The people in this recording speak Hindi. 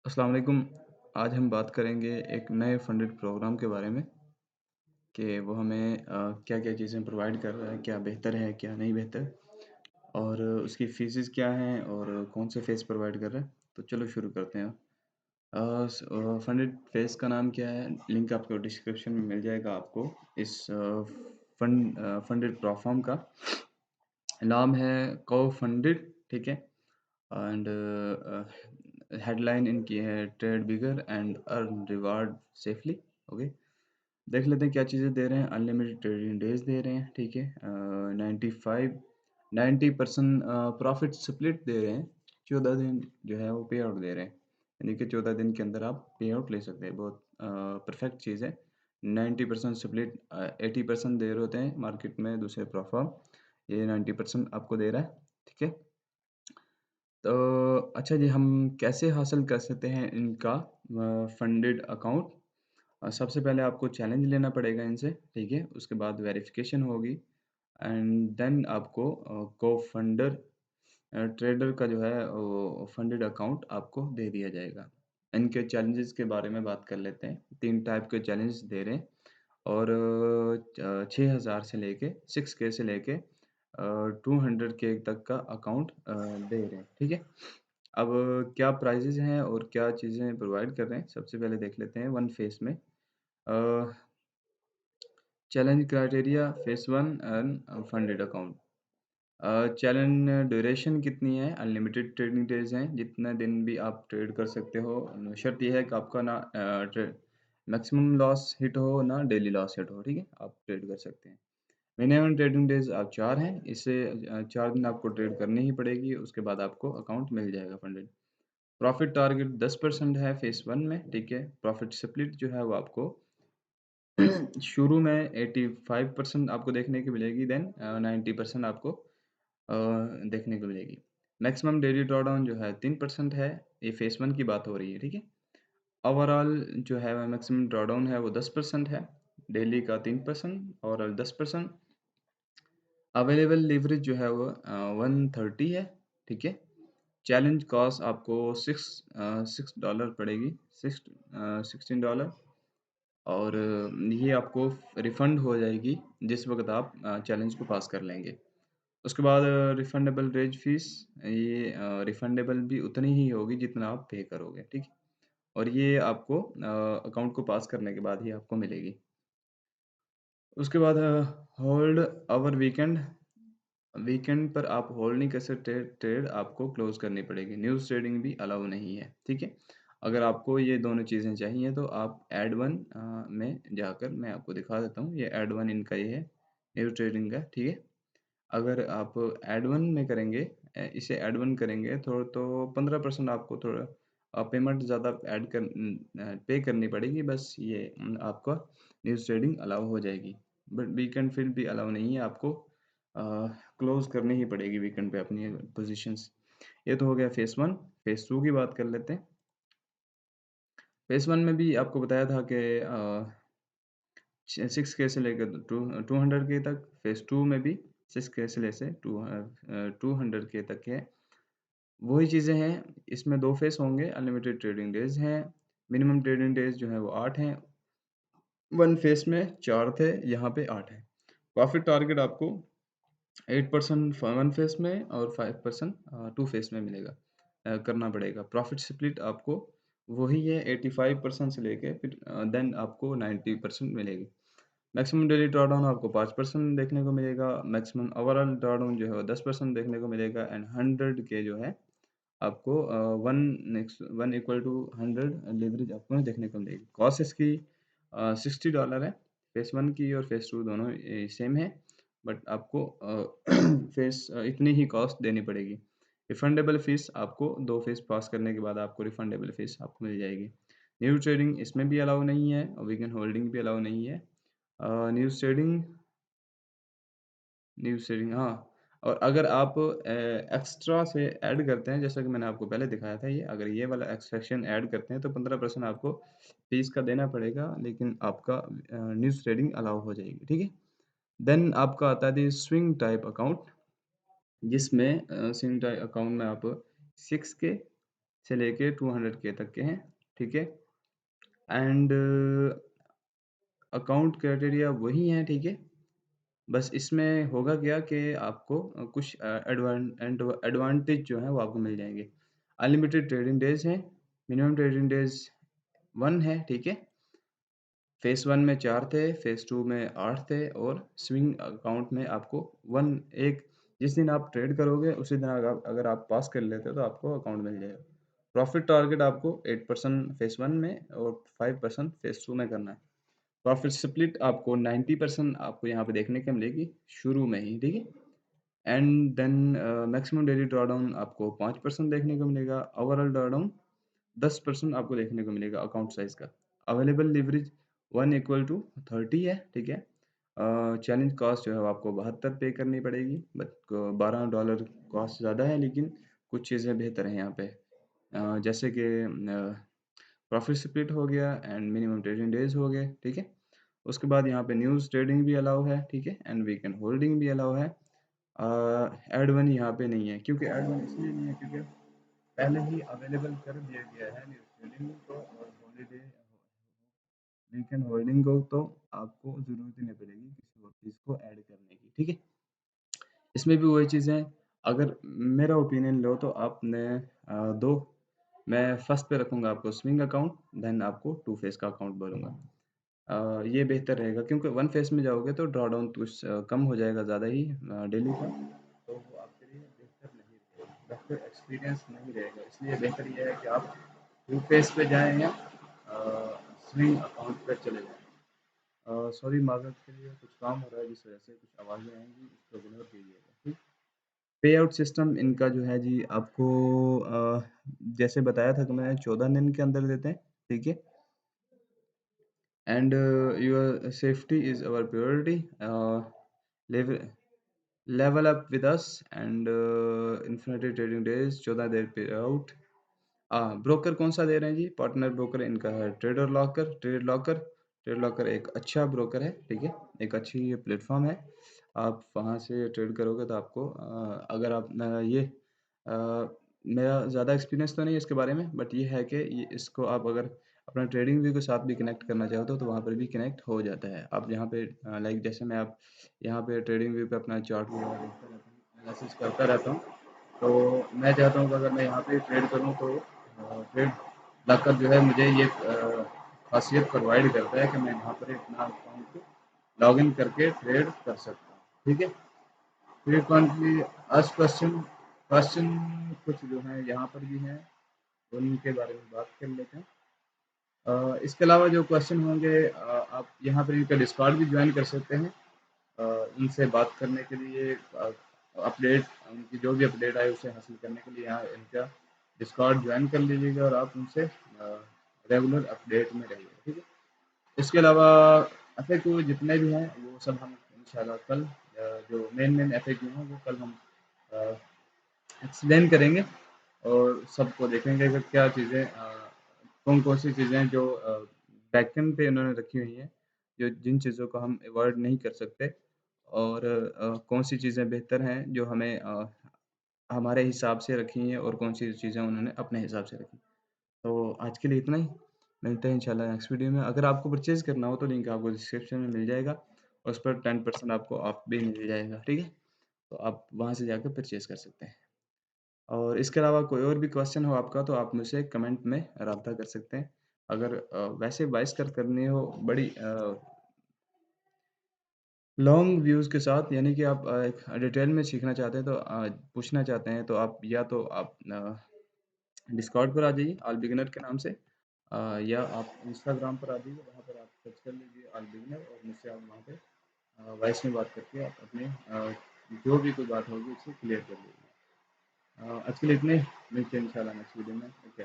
अस्सलाम वालेकुम। आज हम बात करेंगे एक नए फंडेड प्रोग्राम के बारे में कि वो हमें क्या-क्या चीज़ें प्रोवाइड कर रहा है, क्या बेहतर है, क्या नहीं बेहतर और उसकी फ़ीसेस क्या हैं और कौन से फ़ेस प्रोवाइड कर रहा है। तो चलो शुरू करते हैं। फंडेड फ़ेस का नाम क्या है? लिंक आपको डिस्क्रिप्शन में मिल जाएगा आपको। इस फंडेड प्लेटफ़ॉर्म का नाम है कोफंडेड, ठीक है? एंड हेडलाइन इनकी है trade bigger and earn reward safely. Okay, देख लेते हैं क्या चीज़ें दे रहे हैं। अनलिमिटेड ट्रेडिंग डेज दे रहे हैं, ठीक है। 95 90% प्रॉफिट स्प्लिट दे रहे हैं। 14 दिन जो है वो पे आउट दे रहे हैं, यानी कि 14 दिन के अंदर आप पे आउट ले सकते हैं। बहुत परफेक्ट चीज़ है। 90% स्प्लिट 80% दे रहे होते हैं मार्केट में दूसरे प्लेटफॉर्म, ये 90% आपको दे रहा है, ठीक है। तो अच्छा जी, हम कैसे हासिल कर सकते हैं इनका फंडेड अकाउंट? सबसे पहले आपको चैलेंज लेना पड़ेगा इनसे, ठीक है? उसके बाद वेरिफ़िकेशन होगी एंड देन आपको को-फंडर ट्रेडर का जो है वो फंडेड अकाउंट आपको दे दिया जाएगा। इनके चैलेंजेस के बारे में बात कर लेते हैं। 3 टाइप के चैलेंज दे रहे हैं और 6000 से लेके 6K से लेके 200K तक का अकाउंट दे रहे हैं, ठीक है? अब क्या प्राइसेज़ हैं और क्या चीज़ें प्रोवाइड कर रहे हैं, सबसे पहले देख लेते हैं वन फेस में। Uh, challenge criteria phase 1 funded account. Challenge duration कितनी है? अनलिमिटेड ट्रेडिंग डेज़ हैं, जितने दिन भी आप ट्रेड कर सकते हो। शर्त ये है कि आपका ना मैक्सिमम लॉस हिट हो, ना डेली लॉस हिट हो, ठीक है? आप ट्रेड कर सकते हैं। मिनिमम ट्रेडिंग डेज़ आप 4 हैं, इससे 4 दिन आपको ट्रेड करनी ही पड़ेगी, उसके बाद आपको अकाउंट मिल जाएगा फंडेड। प्रॉफ़िट टारगेट 10% है फेज़ 1 में, ठीक है? प्रॉफ़िट स्प्लिट जो है वो आपको शुरू में 85% आपको देखने को मिलेगी, देन 90% आपको देखने को मिलेगी। मैक्सिमम डेली ड्रॉडाउन जो है 3% है, ये फेज़ 1 की बात हो रही है, ठीक है? ओवरऑल जो है मैक्सिमम ड्रॉडाउन है वो 10% है, डेली का 3%, ओवरऑल 10%। अवेलेबल लीवरेज जो है वो 130 है, ठीक है? चैलेंज कॉस्ट आपको $6 पड़ेगी, 16 और ये आपको रिफ़ंड हो जाएगी जिस वक़्त आप चैलेंज को पास कर लेंगे। उसके बाद रिफ़ंडेबल रेज फ़ीस, ये रिफ़ंडेबल भी उतनी ही होगी जितना आप पे करोगे, ठीक है? और ये आपको अकाउंट को पास करने के बाद ही आपको मिलेगी। उसके बाद होल्ड ओवर वीकेंड, वीकेंड पर आप होल्ड नहीं कर सकते ट्रेड, आपको क्लोज़ करनी पड़ेगी। न्यूज़ ट्रेडिंग भी अलाउ नहीं है, ठीक है? अगर आपको ये दोनों चीज़ें चाहिए तो आप ऐड वन में जाकर मैं आपको दिखा देता हूँ। ये ऐड वन इनका ये है, न्यूज़ ट्रेडिंग का, ठीक है? अगर आप ऐड वन में करेंगे इसे ऐड वन करेंगे तो 15% आपको थोड़ा पेमेंट ज़्यादा पे करनी पड़ेगी, बस ये आपका न्यूज़ ट्रेडिंग अलाउ हो जाएगी। बट वीकेंड फिर भी अलाउ नहीं है, आपको क्लोज़ करनी ही पड़ेगी वीकेंड पे अपनी पोज़ीशंस। ये तो हो गया फेज़ 1, फेज़ 2 की बात कर लेते हैं। फेज़ 1 में भी आपको बताया था कि 6K से लेकर 200K तक, फेज़ 2 में भी 6K से लेसे 200K तक है। वही चीज़ें हैं, इसमें 2 फेज़ होंगे, अनलिमिटेड ट्रेडिंग डेज़ हैं, मिनिमम ट्रेडिंग डेज़ जो है वो 8 हैं, 1 फेज़ में 4 थे, यहाँ पे 8 हैं। प्रॉफ़िट टारगेट आपको 8% 1 फेज़ में और 5% 2 फेज़ में मिलेगा, करना पड़ेगा। प्रॉफ़िट स्प्लिट आपको वही है 85% से लेके फिर देन आपको 90% मिलेगी। मैक्सिमम डेली ड्रॉडाउन आपको 5% देखने को मिलेगा, मैक्सिमम ओवरऑल ड्रॉडाउन जो है वो 10% देखने को मिलेगा एंड 100 के जो है आपको 1 इक्वल टू 100 लीवरेज आपको देखने को मिलेगी। कॉस्ट इसकी $60 है, फेज़ 1 की और फेज़ 2 दोनों सेम है, बट आपको इतनी ही कॉस्ट देनी पड़ेगी। रिफंडेबल फ़ीस आपको 2 फेज़ पास करने के बाद आपको रिफंडेबल फ़ीस आपको मिल जाएगी। न्यू ट्रेडिंग इसमें भी अलाउ नहीं है और वीगन होल्डिंग भी अलाउ नहीं है। न्यूज़ ट्रेडिंग न्यूज़ ट्रेडिंग हाँ, और अगर आप एक्स्ट्रा से ऐड करते हैं, जैसा कि मैंने आपको पहले दिखाया था ये, अगर ये वाला एक्सट्रैक्शन ऐड करते हैं तो 15% आपको फ़ीस का देना पड़ेगा, लेकिन आपका न्यूज़ ट्रेडिंग अलाउ हो जाएगी, ठीक है? देन आपका आता है दी स्विंग टाइप अकाउंट, जिसमें स्विंग टाइप अकाउंट में आप 6 के से लेके 200K तक के हैं, ठीक है। एंड अकाउंट क्राइटेरिया वही है, ठीक है। बस इसमें होगा क्या कि आपको कुछ एडवांटेज जो है वो आपको मिल जाएंगे। अनलिमिटेड ट्रेडिंग डेज हैं, मिनिमम ट्रेडिंग डेज 1 है, ठीक है। फेस 1 में 4 थे, फेस 2 में 8 थे, और स्विंग अकाउंट में आपको 1 एक जिस दिन आप ट्रेड करोगे उसी दिन अगर आप पास कर लेते हो तो आपको अकाउंट मिल जाएगा। प्रॉफिट टारगेट आपको 8% फेस 1 में और 5% फेस 2 में करना है। प्रॉफिट स्प्लिट आपको 90% आपको यहाँ पे देखने को मिलेगी शुरू में ही, ठीक है। And then maximum daily drawdown आपको 5% देखने को मिलेगा। ओवरऑल ड्रॉडाउन 10% आपको देखने को मिलेगा अकाउंट साइज का। अवेलेबल लीवरेज 1 = 30 है, ठीक है। चैलेंज कॉस्ट जो है वो आपको 72 पे करनी पड़ेगी, बट $12 कॉस्ट ज़्यादा है, लेकिन कुछ चीज़ें बेहतर हैं यहाँ पे। जैसे कि प्रॉफिट स्प्लिट हो गया एंड मिनिमम ट्रेडिंग डेज हो गए, ठीक है। उसके बाद यहाँ पे न्यूज़ ट्रेडिंग भी अलाउ है, ठीक है, एंड वीकेंड होल्डिंग भी अलाउ है। एड वन यहाँ पे नहीं है, क्योंकि एड वन इसलिए नहीं है क्योंकि पहले ही अवेलेबल कर दिया गया है न्यूज़ ट्रेडिंग को और हॉलीडे वीकेंड होल्डिंग को, तो आपको ज़रूरत ही नहीं पड़ेगी किसी और चीज़ को ऐड करने की, ठीक है। इसमें भी वही चीज़ है, अगर मेरा ओपिनियन लो तो आपने दो मैं फर्स्ट पे रखूँगा आपको स्विंग अकाउंट, देन आपको 2 फेस का अकाउंट बोलूँगा। ये बेहतर रहेगा क्योंकि 1 फेस में जाओगे तो ड्रॉडाउन कुछ कम हो जाएगा ज़्यादा ही डेली का, तो वो आपके लिए बेहतर नहीं रहेगा, बेहतर एक्सपीरियंस नहीं रहेगा। इसलिए बेहतर ये है कि आप 2 फेस पे जाएँ या स्विंग अकाउंट पे चले जाएँ। सॉरी माज़रत के लिए कुछ काम हो रहा है जिस वजह से कुछ आवाज़ें आएँगी, इसको इग्नोर कीजिएगा, ठीक। पे आउट सिस्टम इनका जो है जी आपको जैसे बताया था कि मैं 14 दिन के अंदर देते हैं, ठीक है। And your safety is our priority, le level up with us and infinity trading days 14 there pay out. Broker कौन सा दे रहे हैं जी? पार्टनर ब्रोकर इनका है ट्रेडर लॉकर। ट्रेड लॉकर एक अच्छा ब्रोकर है, ठीक है, एक अच्छी प्लेटफॉर्म है। आप वहाँ से ट्रेड करोगे तो आपको अगर आप मेरा ज़्यादा एक्सपीरियंस तो नहीं है इसके बारे में, बट ये है कि ये इसको आप अगर अपना ट्रेडिंग व्यू के साथ भी कनेक्ट करना चाहते हो तो वहाँ पर भी कनेक्ट हो जाता है। आप यहाँ पे लाइक जैसे मैं आप यहाँ पे ट्रेडिंग व्यू पे अपना चार्ट वगैरह देखता रहता हूँ, एनालिसिस करता रहता हूँ, तो मैं चाहता हूँ कि अगर मैं यहाँ पे ट्रेड करूँ तो ट्रेड लॉकर जो है मुझे ये खासियत प्रोवाइड करता है कि मैं यहाँ पर अपना अकाउंट लॉग इन करके ट्रेड कर सकता हूँ, ठीक है। फ्रीक्वेंटली आस्क्ड क्वेश्चन क्वेश्चन कुछ जो है यहाँ पर भी हैं, उनके बारे में बात कर लेते हैं। इसके अलावा जो क्वेश्चन होंगे आप यहाँ पर इनका डिस्कॉर्ड भी ज्वाइन कर सकते हैं। इनसे बात करने के लिए अपडेट उनकी जो भी अपडेट आए उसे हासिल करने के लिए यहाँ इनका डिस्कॉर्ड ज्वाइन कर लीजिएगा और आप उनसे रेगुलर अपडेट में रहिएगा, ठीक है। इसके अलावा एफएक्यू जितने भी हैं वो सब हम इंशाल्लाह कल जो मेन एफएक्यू हैं वो कल हम एक्सप्लेन करेंगे और सबको देखेंगे कि क्या चीज़ें कौन कौन सी चीज़ें जो बैकएंड पे उन्होंने रखी हुई हैं, जो जिन चीज़ों को हम अवॉइड नहीं कर सकते, और कौन सी चीज़ें बेहतर हैं जो हमें हमारे हिसाब से रखी हैं और कौन सी चीज़ें उन्होंने अपने हिसाब से रखी। तो आज के लिए इतना ही, मिलते हैं इंशाल्लाह नेक्स्ट वीडियो में। अगर आपको परचेज़ करना हो तो लिंक आपको डिस्क्रिप्शन में मिल जाएगा और उस पर 10% आपको ऑफ भी मिल जाएगा, ठीक है। तो आप वहाँ से जाकर परचेज़ कर सकते हैं। और इसके अलावा कोई और भी क्वेश्चन हो आपका तो आप मुझसे कमेंट में राब्ता कर सकते हैं। अगर वैसे वॉइस कट करनी हो बड़ी लॉन्ग व्यूज़ के साथ, यानी कि आप एक डिटेल में सीखना चाहते हैं तो पूछना चाहते हैं तो आप या तो आप डिस्कॉर्ड पर आ जाइए ऑल बिगिनर के नाम से, या आप इंस्टाग्राम पर आ जाइए, वहाँ पर आप सर्च कर लीजिए ऑल बिगिनर और मुझसे आप वहाँ पे वॉइस में बात करके आप अपने जो भी कोई बात होगी उसे क्लियर कर लीजिए। आज के लिए इतने, मिलते हैं इंशाल्लाह नेक्स्ट वीडियो में। ओके।